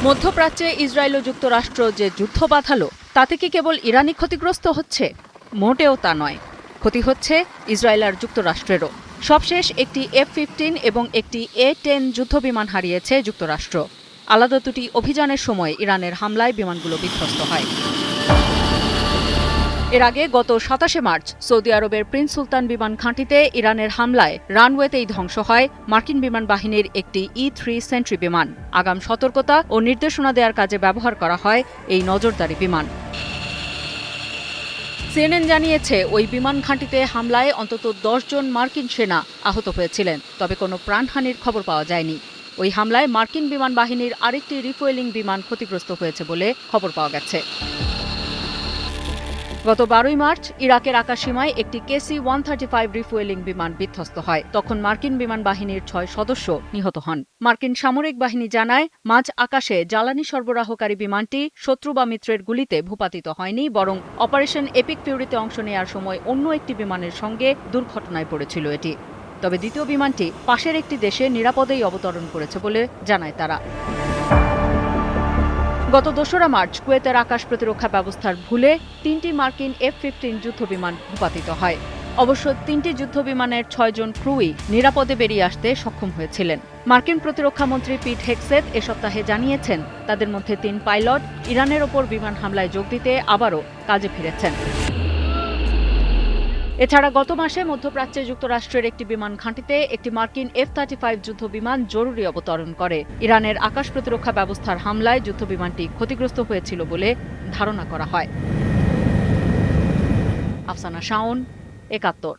মধ্যপ্রাচ্যে ইসরায়েল ও যুক্তরাষ্ট্র যে যুদ্ধ বাঁধালো তাতে কি কেবল ইরানই ক্ষতিগ্রস্ত হচ্ছে? মোটেও তা নয়, ক্ষতি হচ্ছে ইসরায়েল আর যুক্তরাষ্ট্রেরও। সবশেষ একটি F-15 এবং একটি A-10 যুদ্ধবিমান হারিয়েছে যুক্তরাষ্ট্র। আলাদা দুটি অভিযানের সময় ইরানের হামলায় বিমানগুলো বিধ্বস্ত হয়। এর আগে গত ২৭ মার্চ সৌদি আরবের প্রিন্স সুলতান বিমান ঘাঁটিতে ইরানের হামলায় রানওয়েতেই ধ্বংস হয় মার্কিন বিমান বাহিনীর একটি E-3 সেন্ট্রি বিমান। আগাম সতর্কতা ও নির্দেশনা দেওয়ার কাজে ব্যবহার করা হয় এই নজরদারি বিমান। CNN জানিয়েছে ওই বিমান ঘাঁটিতে হামলায় অন্তত ১০ জন মার্কিন সেনা আহত হয়েছিলেন, তবে কোনো প্রাণহানির খবর পাওয়া যায়নি। ওই হামলায় মার্কিন বিমান বাহিনীর আরেকটি রিফুয়েলিং বিমান ক্ষতিগ্রস্ত হয়েছে বলে খবর পাওয়া গেছে। গত ১২ মার্চ ইরাকের আকাশসীমায় একটি KC-135 রিফুয়েলিং বিমান বিধ্বস্ত হয়। তখন মার্কিন বিমান বাহিনীর ৬ সদস্য নিহত হন। মার্কিন সামরিক বাহিনী জানায়, মাঝ আকাশে জ্বালানি সরবরাহকারী বিমানটি শত্রু বা মিত্রের গুলিতে ভূপাতিত হয়নি, বরং অপারেশন এপিক ফিউরিতে অংশ নেওয়ার সময় অন্য একটি বিমানের সঙ্গে দুর্ঘটনায় পড়েছিল এটি। তবে দ্বিতীয় বিমানটি পাশের একটি দেশে নিরাপদেই অবতরণ করেছে বলে জানায় তারা। গত ২রা মার্চ কুয়েতের আকাশ প্রতিরক্ষা ব্যবস্থার ভুলে ৩টি মার্কিন F-15 যুদ্ধবিমান ভূপাতিত হয়। অবশ্য ৩টি যুদ্ধবিমানের ৬ জন ক্রুই নিরাপদে বেরিয়ে আসতে সক্ষম হয়েছিলেন। মার্কিন প্রতিরক্ষা মন্ত্রী পিট হেগসেথ এ সপ্তাহে জানিয়েছেন, তাদের মধ্যে ৩ পাইলট ইরানের ওপর বিমান হামলায় যোগ দিতে আবারও কাজে ফিরেছেন। এছাড়া গত মাসে মধ্যপ্রাচ্যে যুক্তরাষ্ট্রের একটি বিমান ঘাঁটিতে একটি মার্কিন F-35 যুদ্ধবিমান জরুরি অবতরণ করে। ইরানের আকাশ প্রতিরক্ষা ব্যবস্থার হামলায় যুদ্ধবিমানটি ক্ষতিগ্রস্ত হয়েছিল বলে ধারণা করা হয়। আফসানা শাওন, ৭১।